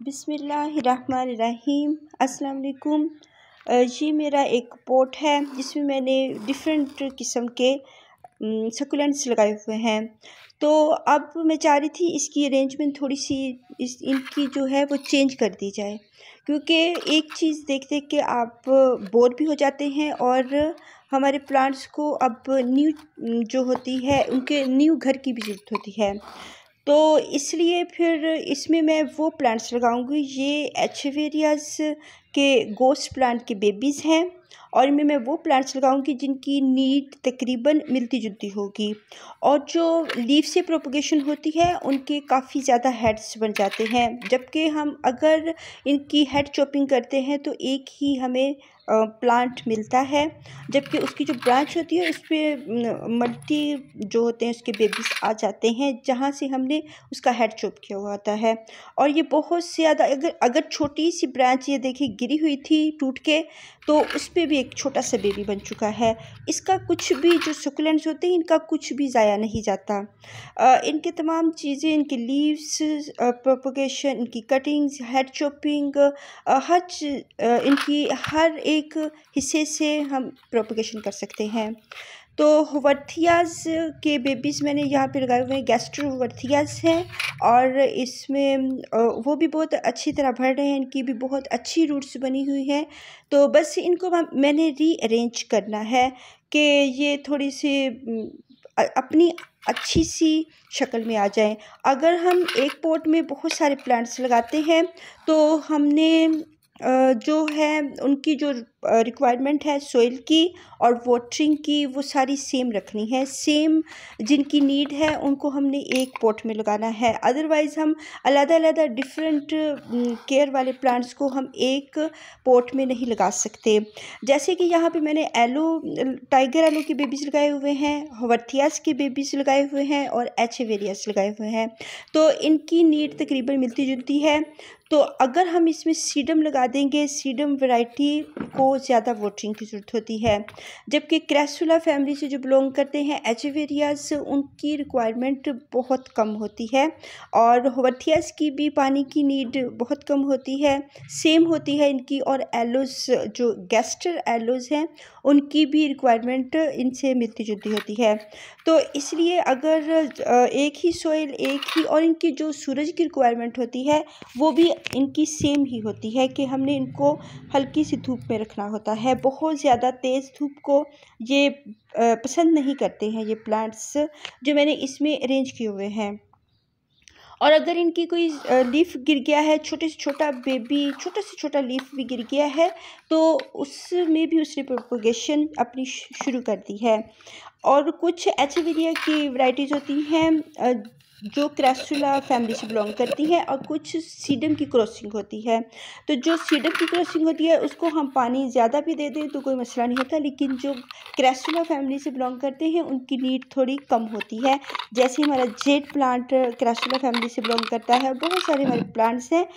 बिस्मिल्लाहिर्रहमानिर्रहीम। अस्सलाम वालेकुम। ये मेरा एक पॉट है जिसमें मैंने डिफरेंट किस्म के सकुलेंट्स लगाए हुए हैं। तो अब मैं चाह रही थी इसकी अरेंजमेंट थोड़ी सी इनकी जो है वो चेंज कर दी जाए, क्योंकि एक चीज़ देख देख के आप बोर भी हो जाते हैं और हमारे प्लांट्स को अब न्यू जो होती है उनके न्यू घर की भी ज़रूरत होती है। तो इसलिए फिर इसमें मैं वो प्लांट्स लगाऊंगी। ये एचेवेरियास के गोस्ट प्लांट के बेबीज़ हैं और इनमें मैं वो प्लांट्स लगाऊंगी जिनकी नीड तकरीबन मिलती जुलती होगी और जो लीफ से प्रोपगेशन होती है उनके काफ़ी ज़्यादा हेड्स बन जाते हैं, जबकि हम अगर इनकी हेड चॉपिंग करते हैं तो एक ही हमें प्लांट मिलता है, जबकि उसकी जो ब्रांच होती है उस पर मल्टी जो होते हैं उसके बेबीज़ आ जाते हैं जहाँ से हमने उसका हेड चॉप किया हुआ होता है। और ये बहुत ज़्यादा अगर छोटी सी ब्रांच ये देखिए गिरी हुई थी टूट के, तो उस पर भी एक छोटा सा बेबी बन चुका है। इसका कुछ भी जो सकुलेंट्स होते हैं इनका कुछ भी ज़ाया नहीं जाता। इनके तमाम चीज़ें, इनके लीव्स, प्रोपगेशन, इनकी कटिंग्स, हेड चॉपिंग, इनकी हर एक हिस्से से हम प्रोपगेशन कर सकते हैं। तो हुवर्थियाज़ के बेबीज़ मैंने यहाँ पे लगाए हुए हैं, गैस्ट्रो हुवर्थियाज़ हैं और इसमें वो भी बहुत अच्छी तरह भर रहे हैं। इनकी भी बहुत अच्छी रूट्स बनी हुई हैं। तो बस इनको मैंने रीअरेंज करना है कि ये थोड़ी सी अपनी अच्छी सी शक्ल में आ जाएं। अगर हम एक पॉट में बहुत सारे प्लांट्स लगाते हैं तो हमने जो है उनकी जो रिक्वायरमेंट है सॉइल की और वाटरिंग की वो सारी सेम रखनी है। सेम जिनकी नीड है उनको हमने एक पॉट में लगाना है। अदरवाइज़ हम अलग-अलग डिफरेंट केयर वाले प्लांट्स को हम एक पॉट में नहीं लगा सकते। जैसे कि यहाँ पे मैंने टाइगर एलो के बेबीज़ लगाए हुए हैं, हुवर्थियाज़ के बेबीज़ लगाए हुए हैं और एचेवेरियास लगाए हुए हैं। तो इनकी नीड तकरीबन मिलती जुलती है। तो अगर हम इसमें सीडम लगा देंगे, सीडम वैरायटी को ज़्यादा वाटरिंग की ज़रूरत होती है, जबकि क्रैसुला फैमिली से जो बिलोंग करते हैं एचेवेरियास, उनकी रिक्वायरमेंट बहुत कम होती है और हुवर्थियाज़ की भी पानी की नीड बहुत कम होती है, सेम होती है इनकी। और एलोज़ जो गैस्टर एलोज़ हैं उनकी भी रिक्वायरमेंट इनसे मिलती जुलती होती है। तो इसलिए अगर एक ही सॉइल, एक ही, और इनकी जो सूरज की रिक्वायरमेंट होती है वो भी इनकी सेम ही होती है कि हमने इनको हल्की सी धूप में रखना होता है। बहुत ज़्यादा तेज़ धूप को ये पसंद नहीं करते हैं, ये प्लांट्स जो मैंने इसमें अरेंज किए हुए हैं। और अगर इनकी कोई लीफ गिर गया है, छोटे से छोटा बेबी, छोटा से छोटा लीफ भी गिर गया है, तो उसमें भी उसने प्रोपगेशन अपनी शुरू कर दी है। और कुछ एचेवेरिया की वैराइटीज़ होती हैं जो क्रैसुला फैमिली से बिलोंग करती हैं और कुछ सीडम की क्रॉसिंग होती है। तो जो सीडम की क्रॉसिंग होती है उसको हम पानी ज़्यादा भी दे दें तो कोई मसला नहीं होता, लेकिन जो क्रैसुला फैमिली से बिलोंग करते हैं उनकी नीड थोड़ी कम होती है। जैसे हमारा जेड प्लांट क्रैसुला फैमिली से बिलोंग करता है, बहुत सारे हमारे प्लांट्स हैं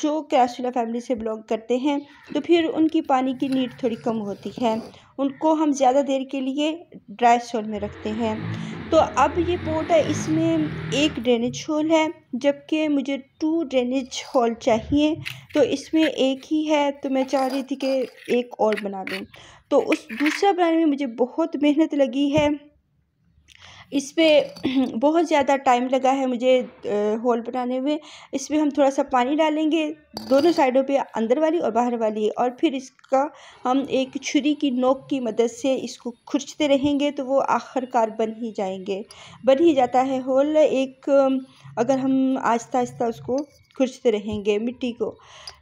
जो क्रैसुला फैमिली से बिलोंग करते हैं, तो फिर उनकी पानी की नीड थोड़ी कम होती है। उनको हम ज़्यादा देर के लिए ड्राई सॉइल में रखते हैं। तो अब ये पॉट है, इसमें एक ड्रेनेज होल है, जबकि मुझे 2 ड्रेनेज होल चाहिए। तो इसमें एक ही है, तो मैं चाह रही थी कि एक और बना लूँ। तो उस दूसरा बनाने में मुझे बहुत मेहनत लगी है, इस पर बहुत ज़्यादा टाइम लगा है मुझे होल बनाने में। इसमें हम थोड़ा सा पानी डालेंगे दोनों साइडों पे, अंदर वाली और बाहर वाली, और फिर इसका हम एक छुरी की नोक की मदद से इसको खुरचते रहेंगे तो वो आखिरकार बन ही जाता है होल एक, अगर हम आहिस्ता आहिस्ता उसको खुरचते रहेंगे मिट्टी को।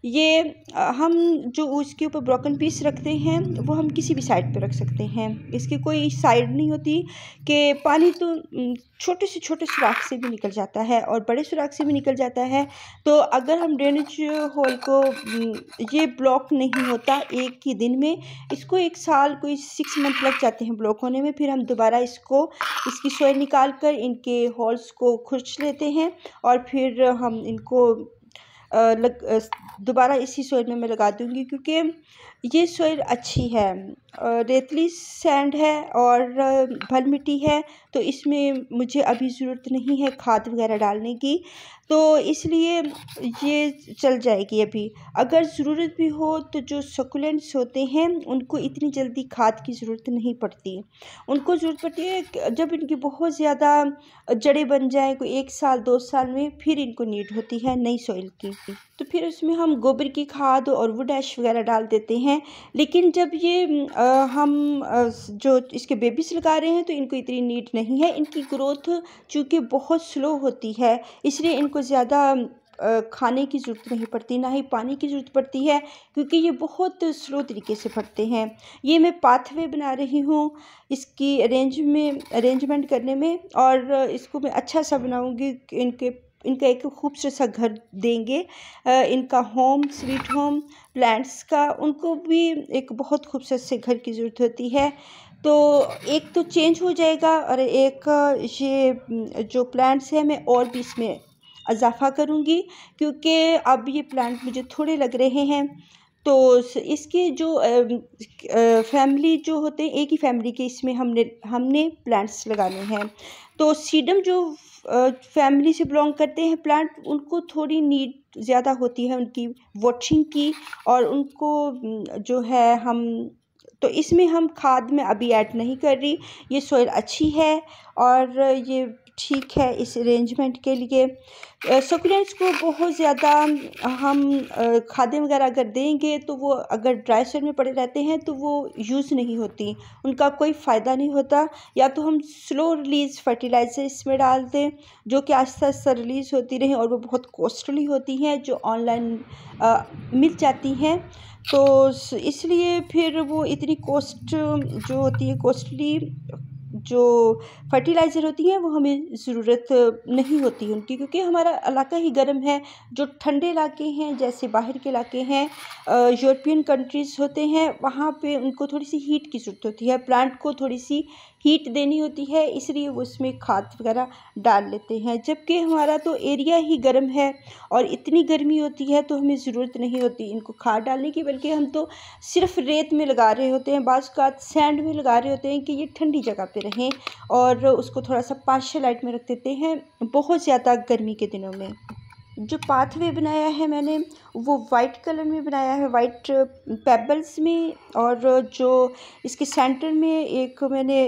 ये हम जो उसके ऊपर ब्रोकन पीस रखते हैं वो हम किसी भी साइड पे रख सकते हैं, इसकी कोई साइड नहीं होती कि पानी तो छोटे से छोटे सुराख से भी निकल जाता है और बड़े सुराख से भी निकल जाता है। तो अगर हम ड्रेनेज होल को ये ब्लॉक नहीं होता एक ही दिन में, इसको 1 साल, कोई 6 मंथ लग जाते हैं ब्लॉक होने में। फिर हम दोबारा इसकी सॉइल निकाल कर इनके होल्स को खुरच लेते हैं और फिर हम इनको दोबारा इसी सॉइल में मैं लगा दूँगी, क्योंकि ये सॉइल अच्छी है, रेतली सैंड है और भल मिट्टी है, तो इसमें मुझे अभी ज़रूरत नहीं है खाद वगैरह डालने की। तो इसलिए ये चल जाएगी अभी। अगर ज़रूरत भी हो तो जो सकुलेंट्स होते हैं उनको इतनी जल्दी खाद की ज़रूरत नहीं पड़ती। उनको ज़रूरत पड़ती है जब इनकी बहुत ज़्यादा जड़ें बन जाएँ, कोई 1 साल 2 साल में, फिर इनको नीड होती है नई सॉइल की। तो फिर उसमें हम गोबर की खाद और वुड ऐश वगैरह डाल देते हैं। लेकिन जब ये हम जो इसके बेबीज़ लगा रहे हैं तो इनको इतनी नीड नहीं है। इनकी ग्रोथ चूँकि बहुत स्लो होती है, इसलिए इनको ज़्यादा खाने की ज़रूरत नहीं पड़ती, ना ही पानी की ज़रूरत पड़ती है, क्योंकि ये बहुत स्लो तरीके से बढ़ते हैं। ये मैं पाथवे बना रही हूँ इसकी अरेंजमेंट करने में, और इसको मैं अच्छा सा बनाऊँगी कि इनका एक खूबसूरत सा घर देंगे। इनका होम स्वीट होम प्लांट्स का उनको भी एक बहुत खूबसूरत से घर की ज़रूरत होती है। तो एक तो चेंज हो जाएगा, और एक ये जो प्लांट्स हैं मैं और भी इसमें इजाफ़ा करूँगी, क्योंकि अब ये प्लांट मुझे थोड़े लग रहे हैं। तो इसके जो फैमिली जो होते हैं, एक ही फैमिली के इसमें हमने प्लांट्स लगाने हैं। तो सीडम जो फैमिली से बिलोंग करते हैं प्लांट, उनको थोड़ी नीड ज़्यादा होती है उनकी वाटरिंग की, और उनको जो है हम तो इसमें हम खाद में अभी ऐड नहीं कर रही। ये सॉइल अच्छी है और ये ठीक है इस अरेंजमेंट के लिए। सकुलेंट्स को बहुत ज़्यादा हम खादें वगैरह अगर देंगे तो वो अगर ड्राई सॉइल में पड़े रहते हैं तो वो यूज़ नहीं होती, उनका कोई फ़ायदा नहीं होता। या तो हम स्लो रिलीज़ फर्टिलाइज़र इसमें डाल दें, जो कि आहिस्ता आहिस्ता रिलीज़ होती रहें, और वो बहुत कॉस्टली होती हैं, जो ऑनलाइन मिल जाती हैं। तो इसलिए फिर वो इतनी कॉस्ट जो होती है, कॉस्टली जो फर्टिलाइज़र होती हैं, वो हमें ज़रूरत नहीं होती उनकी, क्योंकि हमारा इलाका ही गर्म है। जो ठंडे इलाके हैं, जैसे बाहर के इलाके हैं, यूरोपियन कंट्रीज़ होते हैं, वहाँ पे उनको थोड़ी सी हीट की ज़रूरत होती है, प्लांट को थोड़ी सी हीट देनी होती है, इसलिए वो उसमें खाद वगैरह डाल लेते हैं। जबकि हमारा तो एरिया ही गर्म है और इतनी गर्मी होती है, तो हमें ज़रूरत नहीं होती इनको खाद डालने की, बल्कि हम तो सिर्फ रेत में लगा रहे होते हैं, बाज़ औक़ात सैंड में लगा रहे होते हैं कि ये ठंडी जगह पे रहें, और उसको थोड़ा सा पार्शियल लाइट में रख देते हैं बहुत ज़्यादा गर्मी के दिनों में। जो पाथवे बनाया है मैंने, वो वाइट कलर में बनाया है, वाइट पेबल्स में, और जो इसके सेंटर में एक मैंने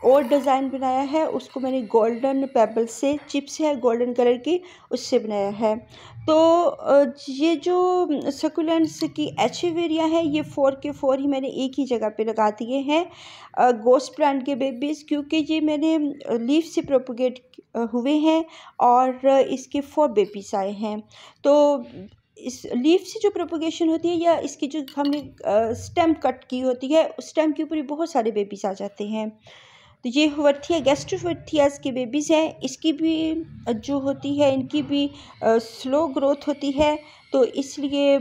और डिज़ाइन बनाया है, उसको मैंने गोल्डन पेबल से, चिप्स है गोल्डन कलर की, उससे बनाया है। तो ये जो सकुलेंट्स की एचेवेरिया है, ये 4 के 4 ही मैंने एक ही जगह पे लगा दिए हैं, गोस्ट प्लांट के बेबीज़, क्योंकि ये मैंने लीफ से प्रोपोगेट हुए हैं और इसके 4 बेबीज़ आए हैं। तो इस लीफ से जो प्रोपोगेशन होती है, या इसकी जो हमने स्टेम कट की होती है, उस स्टेम के ऊपर बहुत सारे बेबीज़ आ जाते हैं। तो ये हुवर्थिया गैस्ट्रोवर्थियास के बेबीज़ हैं, इसकी भी जो होती है, इनकी भी स्लो ग्रोथ होती है, तो इसलिए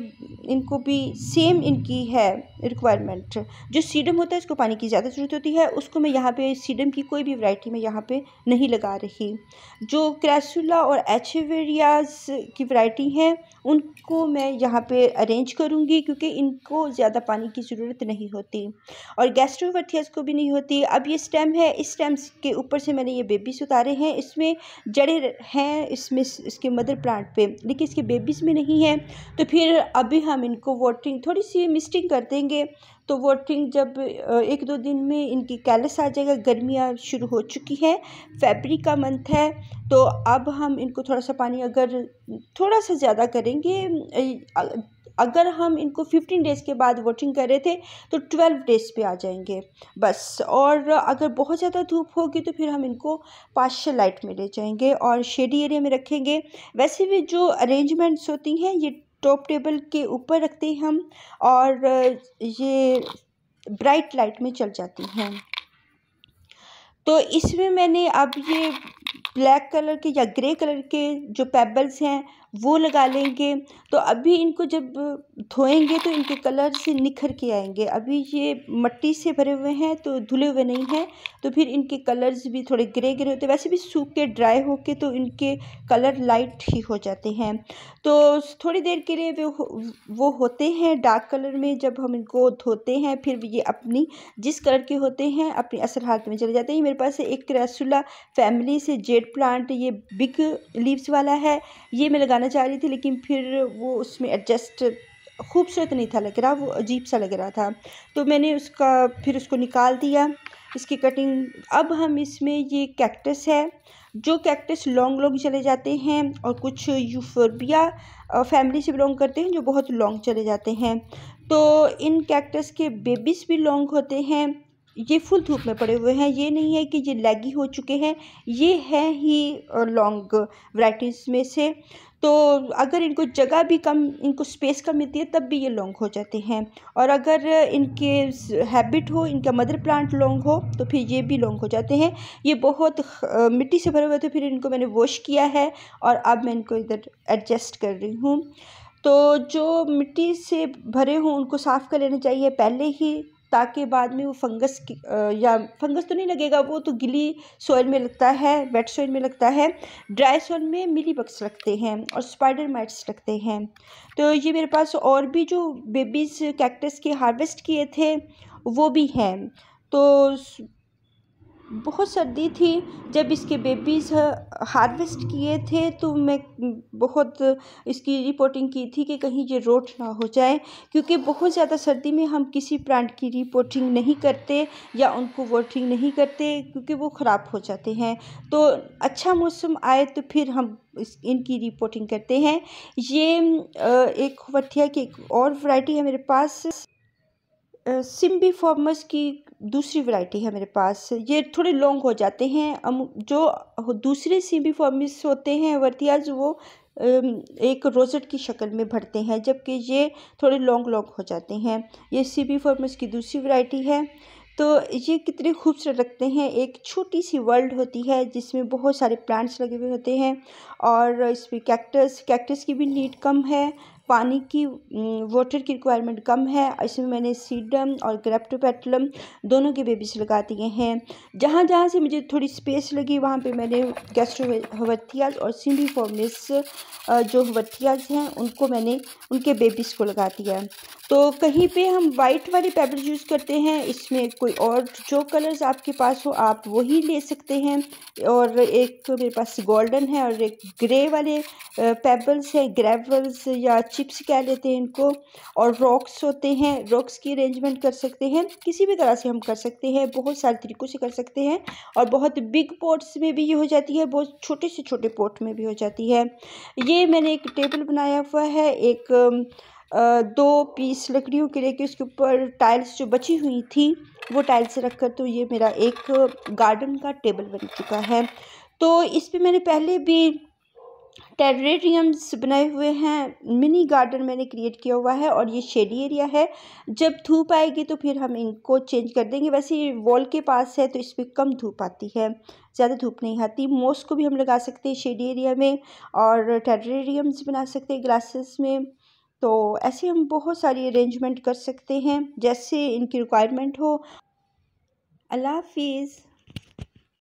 इनको भी सेम इनकी है रिक्वायरमेंट। जो सीडम होता है, उसको पानी की ज़्यादा ज़रूरत होती है, उसको मैं यहाँ पे सीडम की कोई भी वैरायटी में यहाँ पे नहीं लगा रही। जो क्रैसुला और एचेवेरियाज की वैरायटी हैं, उनको मैं यहाँ पे अरेंज करूँगी, क्योंकि इनको ज़्यादा पानी की ज़रूरत नहीं होती, और गैस्ट्रोवर्थियास को भी नहीं होती। अब ये स्टेम है, इस स्टेम के ऊपर से मैंने ये बेबीज़ उतारे हैं, इसमें जड़ें हैं, इसमें इसके मदर प्लांट पे, लेकिन इसके बेबीज़ में नहीं है। तो फिर अभी हम इनको वाटरिंग थोड़ी सी मिस्टिंग कर देंगे, तो वाटरिंग जब 1-2 दिन में इनकी कैलस आ जाएगा, गर्मियाँ शुरू हो चुकी हैं, फरवरी का मंथ है, तो अब हम इनको थोड़ा सा पानी अगर थोड़ा सा ज़्यादा करेंगे। अगर हम इनको 15 डेज़ के बाद वाटरिंग कर रहे थे, तो 12 डेज़ पे आ जाएंगे बस। और अगर बहुत ज़्यादा धूप होगी तो फिर हम इनको पार्शियल लाइट में ले जाएंगे और शेडी एरिया में रखेंगे। वैसे भी जो अरेंजमेंट्स होती हैं, ये टॉप टेबल के ऊपर रखते हैं हम, और ये ब्राइट लाइट में चल जाती हैं। तो इसमें मैंने अब ये ब्लैक कलर के या ग्रे कलर के जो पेबल्स हैं, वो लगा लेंगे। तो अभी इनको जब धोएंगे तो इनके कलर से निखर के आएंगे। अभी ये मिट्टी से भरे हुए हैं तो धुले हुए नहीं हैं, तो फिर इनके कलर्स भी थोड़े ग्रे ग्रे होते हैं। वैसे भी सूख के ड्राई होके तो इनके कलर लाइट ही हो जाते हैं। तो थोड़ी देर के लिए वो होते हैं डार्क कलर में। जब हम इनको धोते हैं फिर ये अपनी जिस कलर के होते हैं अपनी असल हालत में चले जाते हैं। मेरे पास एक क्रासुला फैमिली से जेड प्लांट, ये बिग लीव्स वाला है, ये मैं लगाना चाह रही थी, लेकिन फिर वो उसमें एडजस्ट खूबसूरत नहीं था लग रहा, वो अजीब सा लग रहा था, तो मैंने उसको निकाल दिया, इसकी कटिंग। अब हम इसमें ये कैक्टस है, जो कैक्टस लॉन्ग लॉन्ग चले जाते हैं, और कुछ यूफोर्बिया फैमिली से बिलोंग करते हैं जो बहुत लॉन्ग चले जाते हैं। तो इन कैक्टस के बेबीज़ भी लॉन्ग होते हैं। ये फुल धूप में पड़े हुए हैं, ये नहीं है कि ये लैगी हो चुके हैं, ये हैं ही लॉन्ग वैराइटीज़ में से। तो अगर इनको जगह भी कम, इनको स्पेस कम मिलती है तब भी ये लॉन्ग हो जाते हैं। और अगर इनके हैबिट हो, इनका मदर प्लांट लॉन्ग हो, तो फिर ये भी लॉन्ग हो जाते हैं। ये बहुत मिट्टी से भरे हुए थे, फिर इनको मैंने वॉश किया है और अब मैं इनको इधर एडजस्ट कर रही हूँ। तो जो मिट्टी से भरे हों उनको साफ़ कर लेना चाहिए पहले ही, ताकि बाद में वो फंगस या फंगस तो नहीं लगेगा, वो तो गीली सॉइल में लगता है, वेट सॉइल में लगता है। ड्राई सॉइल में मिलीबग्स लगते हैं और स्पाइडर माइट्स लगते हैं। तो ये मेरे पास और भी जो बेबीज़ कैक्टस के हार्वेस्ट किए थे वो भी हैं। तो बहुत सर्दी थी जब इसके बेबीज़ हार्वेस्ट किए थे, तो मैं बहुत इसकी रिपोर्टिंग की थी कि कहीं ये रोट ना हो जाए, क्योंकि बहुत ज़्यादा सर्दी में हम किसी प्लांट की रिपोर्टिंग नहीं करते या उनको वाटरिंग नहीं करते, क्योंकि वो ख़राब हो जाते हैं। तो अच्छा मौसम आए तो फिर हम इनकी रिपोर्टिंग करते हैं। ये एक वठिया की एक और वैरायटी है मेरे पास, सिम्बिफॉर्मस की दूसरी वैरायटी है मेरे पास। ये थोड़े लॉन्ग हो जाते हैं। जो दूसरे सिम्बिफॉर्मस होते हैं वर्थियाज, वो एक रोजेट की शक्ल में भरते हैं, जबकि ये थोड़े लॉन्ग लॉन्ग हो जाते हैं। ये सिम्बिफॉर्मस की दूसरी वैरायटी है। तो ये कितने खूबसूरत लगते हैं। एक छोटी सी वर्ल्ड होती है जिसमें बहुत सारे प्लांट्स लगे हुए होते हैं, और इसमें कैक्टस की भी नीड कम है, पानी की वाटर की रिक्वायरमेंट कम है। इसमें मैंने सीडम और ग्रेप्टोपेटलम दोनों के बेबीज लगा दिए हैं। जहाँ जहाँ से मुझे थोड़ी स्पेस लगी वहाँ पे मैंने गैस्ट्रोहवर्थियाज और सिम्बिफॉर्मिस जो हवर्थियाज हैं उनको मैंने उनके बेबीज़ को लगा दिया। तो कहीं पे हम वाइट वाले पेबल्स यूज़ करते हैं, इसमें कोई और जो कलर्स आपके पास हो आप वही ले सकते हैं। और एक मेरे पास गोल्डन है और एक ग्रे वाले पेबल्स हैं, ग्रेवल्स या चिप्स कह लेते हैं इनको, और रॉक्स होते हैं। रॉक्स की अरेंजमेंट कर सकते हैं, किसी भी तरह से हम कर सकते हैं, बहुत सारे तरीक़ों से कर सकते हैं। और बहुत बिग पॉट्स में भी ये हो जाती है, बहुत छोटे से छोटे पॉट में भी हो जाती है। ये मैंने एक टेबल बनाया हुआ है, एक 2 पीस लकड़ियों के लेके उसके ऊपर टाइल्स जो बची हुई थी वो टाइल्स रख कर, तो ये मेरा एक गार्डन का टेबल बन चुका है। तो इस पे मैंने पहले भी टेरेरियम्स बनाए हुए हैं, मिनी गार्डन मैंने क्रिएट किया हुआ है, और ये शेडी एरिया है। जब धूप आएगी तो फिर हम इनको चेंज कर देंगे। वैसे ये वॉल के पास है तो इस पर कम धूप आती है, ज़्यादा धूप नहीं आती। मोस को भी हम लगा सकते हैं शेडी एरिया में, और टेरेरियम्स बना सकते हैं ग्लासेस में। तो ऐसे हम बहुत सारी अरेंजमेंट कर सकते हैं जैसे इनकी रिक्वायरमेंट हो। अल्लाह हाफिज़।